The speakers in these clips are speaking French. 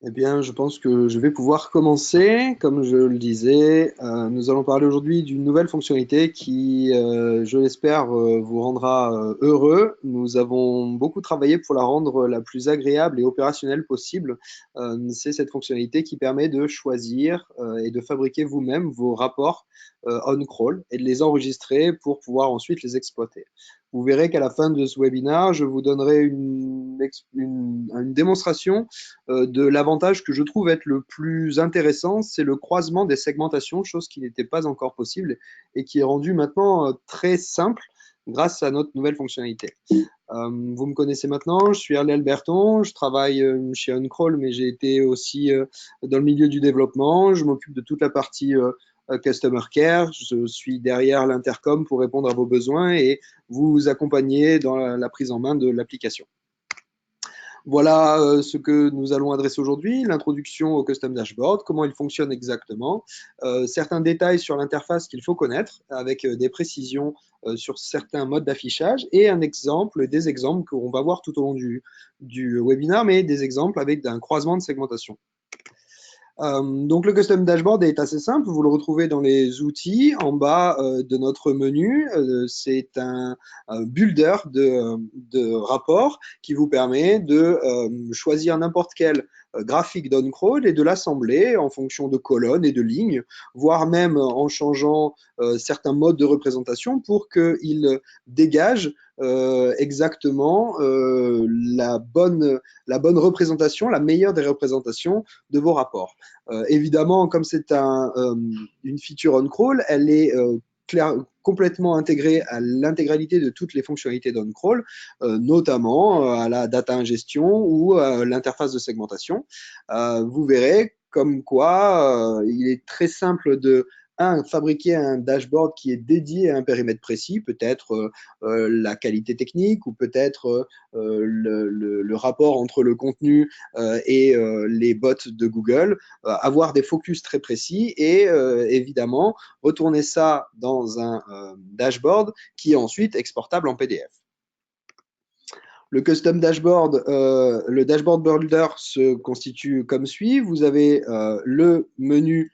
Eh bien, je pense que je vais pouvoir commencer. Comme je le disais, nous allons parler aujourd'hui d'une nouvelle fonctionnalité qui, je l'espère, vous rendra heureux. Nous avons beaucoup travaillé pour la rendre la plus agréable et opérationnelle possible. C'est cette fonctionnalité qui permet de choisir et de fabriquer vous-même vos rapports on-crawl et de les enregistrer pour pouvoir ensuite les exploiter. Vous verrez qu'à la fin de ce webinaire, je vous donnerai une démonstration de l'avantage que je trouve être le plus intéressant, c'est le croisement des segmentations, chose qui n'était pas encore possible et qui est rendue maintenant très simple grâce à notre nouvelle fonctionnalité. Vous me connaissez maintenant, je suis Hervé Alberton, je travaille chez OnCrawl, mais j'ai été aussi dans le milieu du développement. Je m'occupe de toute la partie Customer Care. Je suis derrière l'intercom pour répondre à vos besoins et vous accompagner dans la prise en main de l'application. Voilà ce que nous allons adresser aujourd'hui, l'introduction au Custom Dashboard, comment il fonctionne exactement, certains détails sur l'interface qu'il faut connaître avec des précisions sur certains modes d'affichage et un exemple, des exemples qu'on va voir tout au long du webinaire, mais des exemples avec un croisement de segmentation. Donc le custom dashboard est assez simple, vous le retrouvez dans les outils en bas de notre menu. C'est un builder de rapport qui vous permet de choisir n'importe quel graphique d'OnCrawl et de l'assembler en fonction de colonnes et de lignes, voire même en changeant certains modes de représentation pour qu'il dégage exactement la bonne représentation, la meilleure des représentations de vos rapports. Évidemment, comme c'est une feature on-crawl, elle est complètement intégrée à l'intégralité de toutes les fonctionnalités d'on-crawl, notamment à la data ingestion ou à l'interface de segmentation. Vous verrez comme quoi il est très simple de fabriquer un dashboard qui est dédié à un périmètre précis, peut-être la qualité technique ou peut-être le rapport entre le contenu et les bots de Google, avoir des focus très précis et évidemment retourner ça dans un dashboard qui est ensuite exportable en PDF. Le custom dashboard, le dashboard builder se constitue comme suit. Vous avez le menu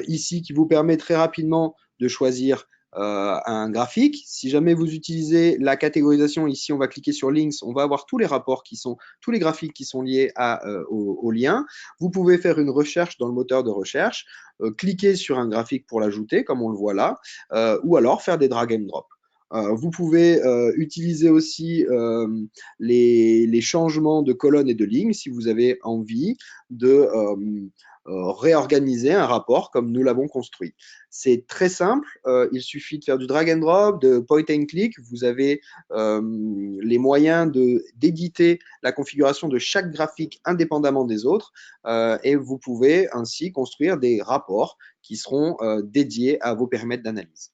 ici qui vous permet très rapidement de choisir un graphique. Si jamais vous utilisez la catégorisation, ici on va cliquer sur Links, on va avoir tous les rapports tous les graphiques qui sont liés au lien. Vous pouvez faire une recherche dans le moteur de recherche, cliquer sur un graphique pour l'ajouter, comme on le voit là, ou alors faire des drag and drop. Vous pouvez utiliser aussi les changements de colonnes et de lignes si vous avez envie de réorganiser un rapport comme nous l'avons construit. C'est très simple, il suffit de faire du drag and drop, de point and click, vous avez les moyens d'éditer la configuration de chaque graphique indépendamment des autres et vous pouvez ainsi construire des rapports qui seront dédiés à vos périmètres d'analyse.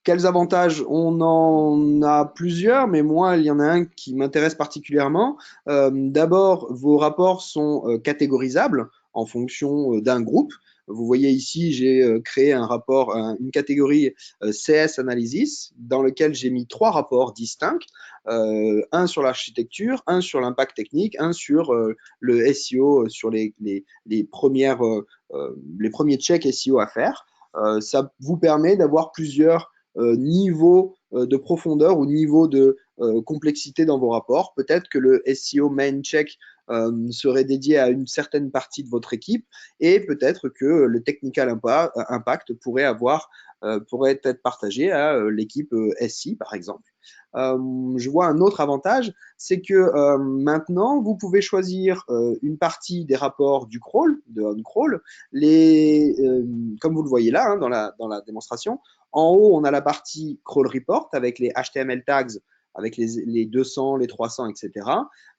Quels avantages? On en a plusieurs, mais moi, il y en a un qui m'intéresse particulièrement. D'abord, vos rapports sont catégorisables en fonction d'un groupe. Vous voyez ici, j'ai créé un rapport, une catégorie CS Analysis, dans lequel j'ai mis 3 rapports distincts, un sur l'architecture, un sur l'impact technique, un sur le SEO, sur les premiers checks SEO à faire. Ça vous permet d'avoir plusieurs niveaux de profondeur ou niveaux de complexité dans vos rapports. Peut-être que le SEO main check serait dédié à une certaine partie de votre équipe et peut-être que le technical impact pourrait être partagé à l'équipe SI, par exemple. Je vois un autre avantage, c'est que maintenant, vous pouvez choisir une partie des rapports du crawl, de on-crawl, comme vous le voyez là hein, dans la démonstration. En haut, on a la partie crawl report avec les HTML tags, avec les 200, les 300, etc.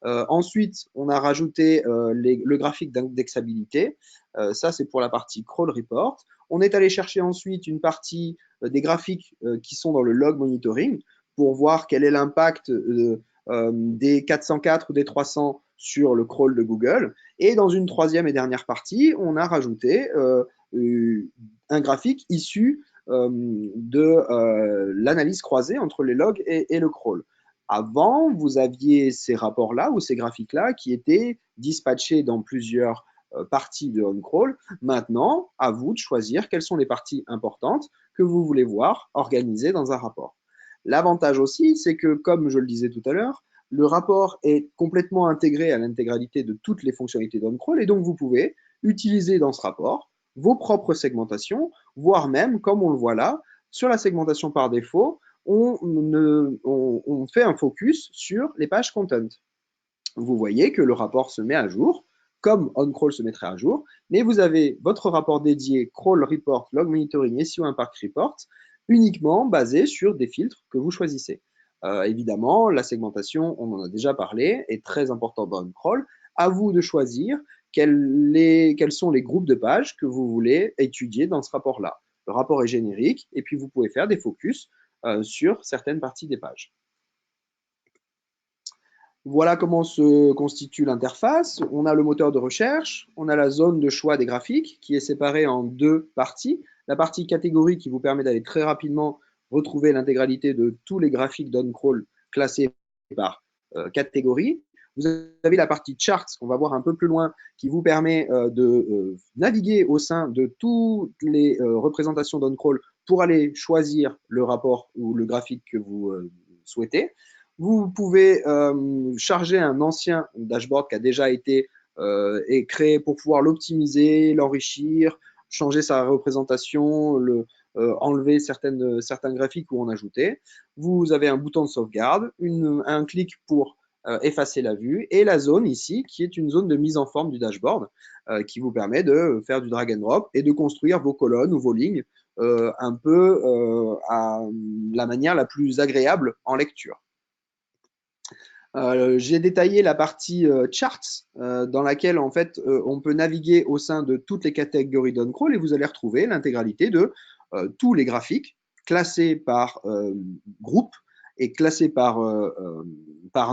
Ensuite, on a rajouté le graphique d'indexabilité. Ça, c'est pour la partie crawl report. On est allé chercher ensuite une partie des graphiques qui sont dans le log monitoring pour voir quel est l'impact des 404 ou des 300 sur le crawl de Google. Et dans une troisième et dernière partie, on a rajouté un graphique issu de l'analyse croisée entre les logs et le crawl. Avant, vous aviez ces rapports-là ou ces graphiques-là qui étaient dispatchés dans plusieurs parties de OnCrawl. Maintenant, à vous de choisir quelles sont les parties importantes que vous voulez voir organisées dans un rapport. L'avantage aussi, c'est que, comme je le disais tout à l'heure, le rapport est complètement intégré à l'intégralité de toutes les fonctionnalités d'OnCrawl et donc vous pouvez utiliser dans ce rapport vos propres segmentations, voire même, comme on le voit là, sur la segmentation par défaut, on fait un focus sur les pages content. Vous voyez que le rapport se met à jour, comme OnCrawl se mettrait à jour, mais vous avez votre rapport dédié Crawl Report, Log Monitoring, SEO Impact Report, uniquement basé sur des filtres que vous choisissez. Évidemment, la segmentation, on en a déjà parlé, est très importante dans OnCrawl. À vous de choisir quels sont les groupes de pages que vous voulez étudier dans ce rapport-là. Le rapport est générique et puis vous pouvez faire des focus sur certaines parties des pages. Voilà comment se constitue l'interface. On a le moteur de recherche, on a la zone de choix des graphiques qui est séparée en deux parties. La partie catégorie qui vous permet d'aller très rapidement retrouver l'intégralité de tous les graphiques d'OnCrawl classés par catégorie. Vous avez la partie charts qu'on va voir un peu plus loin qui vous permet de naviguer au sein de toutes les représentations d'OnCrawl pour aller choisir le rapport ou le graphique que vous souhaitez. Vous pouvez charger un ancien dashboard qui a déjà été créé pour pouvoir l'optimiser, l'enrichir, changer sa représentation, enlever certains graphiques ou en ajouter. Vous avez un bouton de sauvegarde, un clic pour effacer la vue et la zone ici qui est une zone de mise en forme du dashboard qui vous permet de faire du drag and drop et de construire vos colonnes ou vos lignes un peu à la manière la plus agréable en lecture. J'ai détaillé la partie charts dans laquelle en fait on peut naviguer au sein de toutes les catégories d'OnCrawl et vous allez retrouver l'intégralité de tous les graphiques classés par groupe et classés par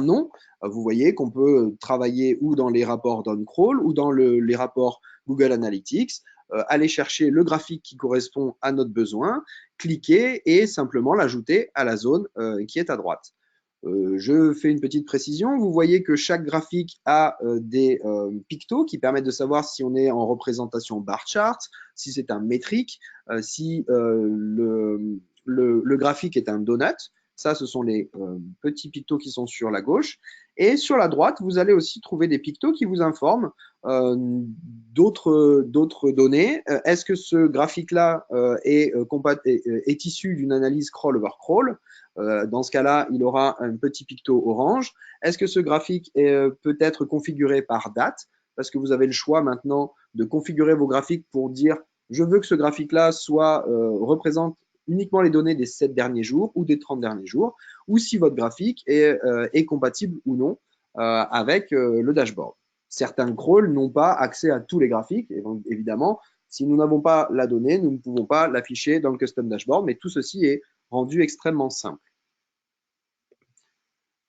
nom. Vous voyez qu'on peut travailler ou dans les rapports d'OnCrawl ou dans les rapports Google Analytics, aller chercher le graphique qui correspond à notre besoin, cliquer et simplement l'ajouter à la zone qui est à droite. Je fais une petite précision. Vous voyez que chaque graphique a des pictos qui permettent de savoir si on est en représentation bar chart, si c'est un métrique, si le graphique est un donut. Ça, ce sont les petits pictos qui sont sur la gauche. Et sur la droite, vous allez aussi trouver des pictos qui vous informent d'autres données. Est-ce que ce graphique-là est issu d'une analyse crawl over crawl? Dans ce cas-là, il aura un petit picto orange. Est-ce que ce graphique peut être configuré par date? Parce que vous avez le choix maintenant de configurer vos graphiques pour dire je veux que ce graphique-là représente uniquement les données des 7 derniers jours ou des 30 derniers jours, ou si votre graphique est compatible ou non avec le dashboard. Certains crawls n'ont pas accès à tous les graphiques, et donc évidemment, si nous n'avons pas la donnée, nous ne pouvons pas l'afficher dans le custom dashboard, mais tout ceci est rendu extrêmement simple.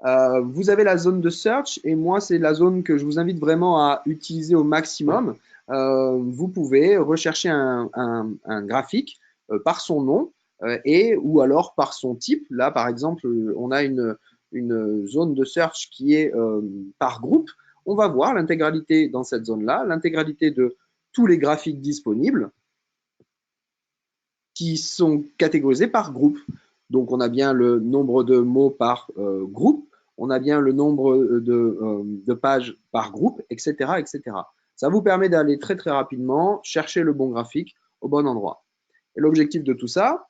Vous avez la zone de search et moi, c'est la zone que je vous invite vraiment à utiliser au maximum. Vous pouvez rechercher un graphique par son nom ou alors par son type. Là, par exemple, on a une zone de search qui est par groupe. On va voir l'intégralité dans cette zone-là, l'intégralité de tous les graphiques disponibles qui sont catégorisés par groupe. Donc, on a bien le nombre de mots par groupe, on a bien le nombre de pages par groupe, etc., etc. Ça vous permet d'aller très, très rapidement chercher le bon graphique au bon endroit. Et l'objectif de tout ça,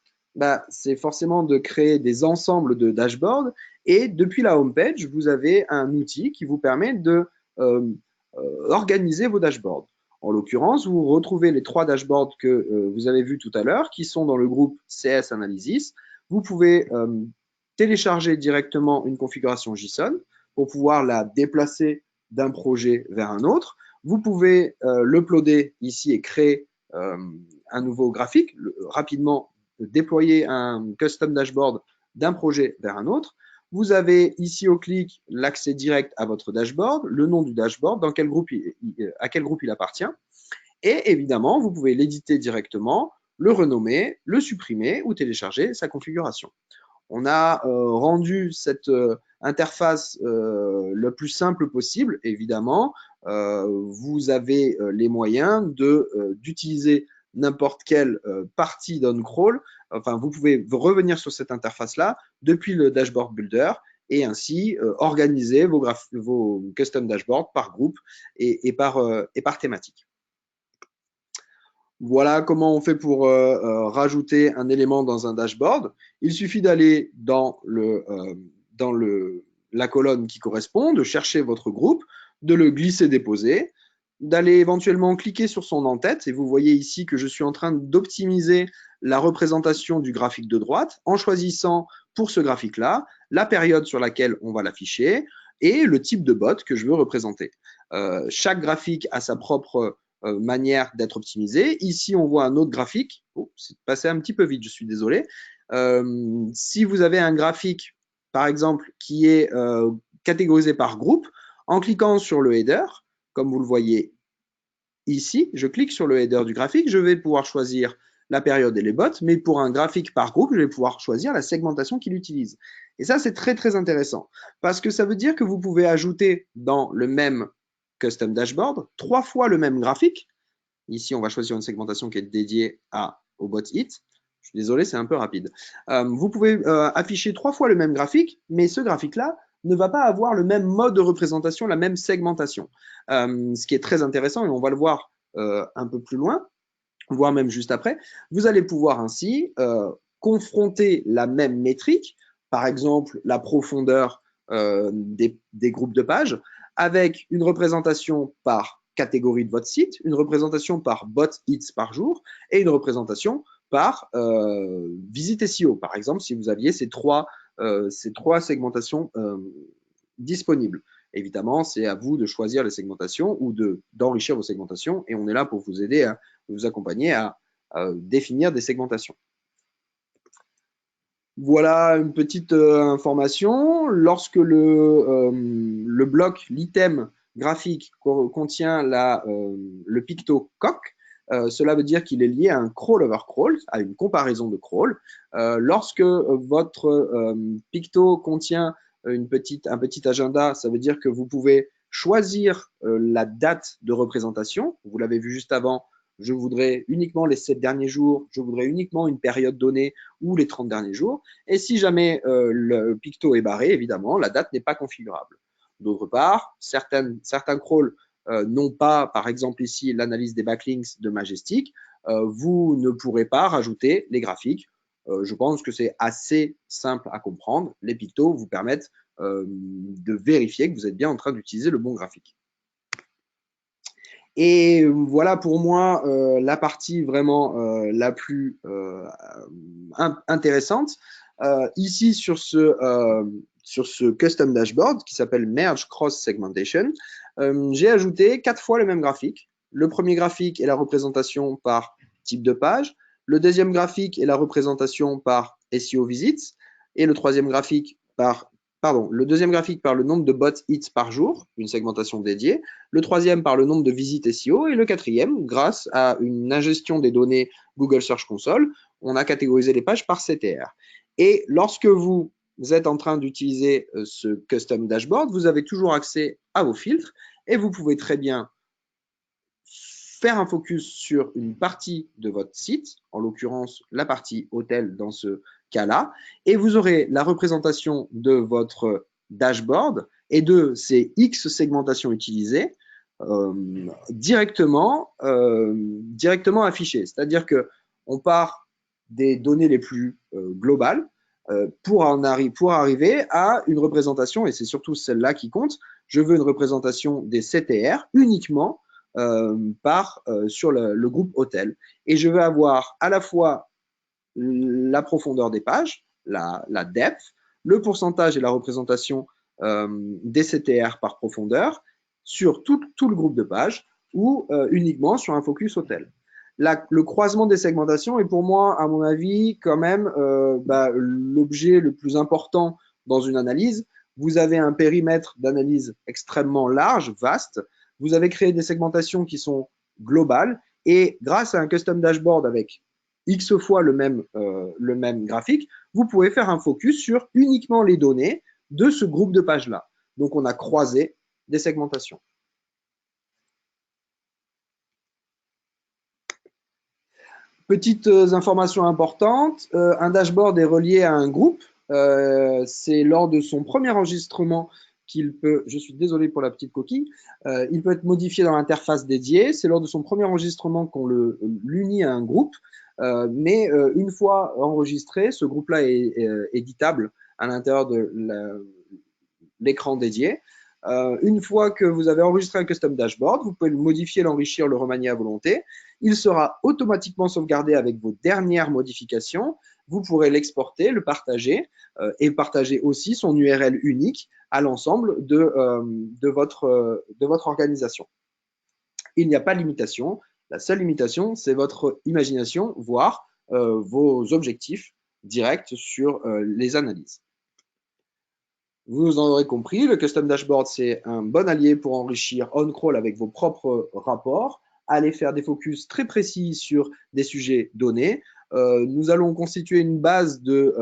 c'est forcément de créer des ensembles de dashboards. Et depuis la homepage, vous avez un outil qui vous permet de organiser vos dashboards. En l'occurrence, vous retrouvez les 3 dashboards que vous avez vus tout à l'heure, qui sont dans le groupe CS Analysis. Vous pouvez télécharger directement une configuration JSON pour pouvoir la déplacer d'un projet vers un autre. Vous pouvez l'uploader ici et créer un nouveau graphique, rapidement déployer un custom dashboard d'un projet vers un autre. Vous avez ici au clic l'accès direct à votre dashboard, le nom du dashboard, à quel groupe il appartient. Et évidemment, vous pouvez l'éditer directement, le renommer, le supprimer ou télécharger sa configuration. On a rendu cette interface le plus simple possible, évidemment, vous avez les moyens d'utiliser n'importe quelle partie d'OnCrawl. Enfin, vous pouvez revenir sur cette interface-là depuis le dashboard builder et ainsi organiser vos custom dashboards par groupe et par thématique. Voilà comment on fait pour rajouter un élément dans un dashboard. Il suffit d'aller dans la colonne qui correspond, de chercher votre groupe, de le glisser-déposer, d'aller éventuellement cliquer sur son en-tête. Et vous voyez ici que je suis en train d'optimiser la représentation du graphique de droite en choisissant pour ce graphique-là la période sur laquelle on va l'afficher et le type de bot que je veux représenter. Chaque graphique a sa propre manière d'être optimisé. Ici, on voit un autre graphique. Oh, c'est passé un petit peu vite, je suis désolé. Si vous avez un graphique, par exemple, qui est catégorisé par groupe, en cliquant sur le header, comme vous le voyez ici, je clique sur le header du graphique, je vais pouvoir choisir la période et les bots, mais pour un graphique par groupe, je vais pouvoir choisir la segmentation qu'il utilise. Et ça, c'est très, très intéressant, parce que ça veut dire que vous pouvez ajouter dans le même custom dashboard 3 fois le même graphique. Ici, on va choisir une segmentation qui est dédiée au bot hit. Je suis désolé, c'est un peu rapide. Vous pouvez afficher 3 fois le même graphique, mais ce graphique-là ne va pas avoir le même mode de représentation, la même segmentation. Ce qui est très intéressant, et on va le voir un peu plus loin, voire même juste après. Vous allez pouvoir ainsi confronter la même métrique, par exemple la profondeur des groupes de pages, avec une représentation par catégorie de votre site, une représentation par bot hits par jour et une représentation par visite SEO, par exemple, si vous aviez ces trois segmentations disponibles. Évidemment, c'est à vous de choisir les segmentations ou d'enrichir vos segmentations et on est là pour vous aider, vous accompagner à définir des segmentations. Voilà une petite information. Lorsque le bloc, l'item graphique contient le picto coq, cela veut dire qu'il est lié à un crawl over crawl, à une comparaison de crawl. Lorsque votre picto contient un petit agenda, ça veut dire que vous pouvez choisir la date de représentation. Vous l'avez vu juste avant, je voudrais uniquement les 7 derniers jours, je voudrais uniquement une période donnée ou les 30 derniers jours. Et si jamais le picto est barré, évidemment, la date n'est pas configurable. D'autre part, certains crawls n'ont pas, par exemple ici, l'analyse des backlinks de Majestic. Vous ne pourrez pas rajouter les graphiques. Je pense que c'est assez simple à comprendre. Les pictos vous permettent de vérifier que vous êtes bien en train d'utiliser le bon graphique. Et voilà pour moi la partie vraiment la plus intéressante. Ici sur ce custom dashboard qui s'appelle Merge Cross Segmentation, j'ai ajouté 4 fois le même graphique. Le premier graphique est la représentation par type de page. Le deuxième graphique est la représentation par SEO visits. Et le troisième graphique le deuxième graphique par le nombre de bot hits par jour, une segmentation dédiée. Le troisième par le nombre de visites SEO. Et le quatrième, grâce à une ingestion des données Google Search Console, on a catégorisé les pages par CTR. Et lorsque vous êtes en train d'utiliser ce custom dashboard, vous avez toujours accès à vos filtres et vous pouvez très bien faire un focus sur une partie de votre site, en l'occurrence la partie hôtel dans ce cas-là, et vous aurez la représentation de votre dashboard et de ces X segmentations utilisées directement affichées. C'est-à-dire qu'on part des données les plus globales pour arriver à une représentation, et c'est surtout celle-là qui compte. Je veux une représentation des CTR uniquement sur le groupe hôtel. Et je vais avoir à la fois la profondeur des pages, la depth, le pourcentage et la représentation des CTR par profondeur sur tout le groupe de pages ou uniquement sur un focus hôtel. Le croisement des segmentations est pour moi, à mon avis, quand même l'objet le plus important dans une analyse. Vous avez un périmètre d'analyse extrêmement large, vaste. Vous avez créé des segmentations qui sont globales et grâce à un custom dashboard avec X fois le même graphique, vous pouvez faire un focus sur uniquement les données de ce groupe de pages-là. Donc, on a croisé des segmentations. Petites informations importantes, un dashboard est relié à un groupe. C'est lors de son premier enregistrement qu'il peut, je suis désolé pour la petite coquille, il peut être modifié dans l'interface dédiée. C'est lors de son premier enregistrement qu'on l'unit à un groupe. Mais une fois enregistré, ce groupe-là est éditable à l'intérieur de l'écran dédié. Une fois que vous avez enregistré un custom dashboard, vous pouvez le modifier, l'enrichir, le remanier à volonté. Il sera automatiquement sauvegardé avec vos dernières modifications. Vous pourrez l'exporter, le partager et partager aussi son URL unique à l'ensemble de votre organisation. Il n'y a pas de limitation. La seule limitation, c'est votre imagination, voire vos objectifs directs sur les analyses. Vous en aurez compris, le Custom Dashboard, c'est un bon allié pour enrichir on-crawl avec vos propres rapports, aller faire des focus très précis sur des sujets donnés. Nous allons constituer une base de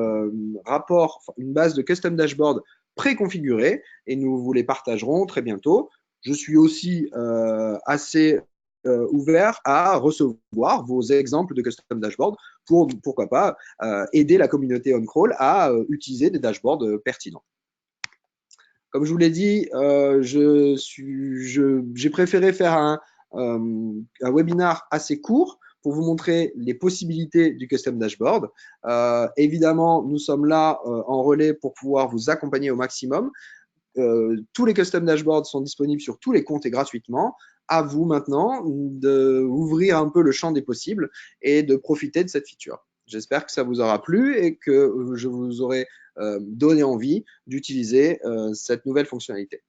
rapports, une base de Custom Dashboard préconfigurée et nous vous les partagerons très bientôt. Je suis aussi assez ouvert à recevoir vos exemples de Custom Dashboard pour, pourquoi pas, aider la communauté on-crawl à utiliser des dashboards pertinents. Comme je vous l'ai dit, j'ai préféré faire un webinar assez court pour vous montrer les possibilités du Custom Dashboard. Évidemment, nous sommes là en relais pour pouvoir vous accompagner au maximum. Tous les Custom Dashboards sont disponibles sur tous les comptes et gratuitement. À vous maintenant d'ouvrir un peu le champ des possibles et de profiter de cette feature. J'espère que ça vous aura plu et que je vous aurai donné envie d'utiliser cette nouvelle fonctionnalité.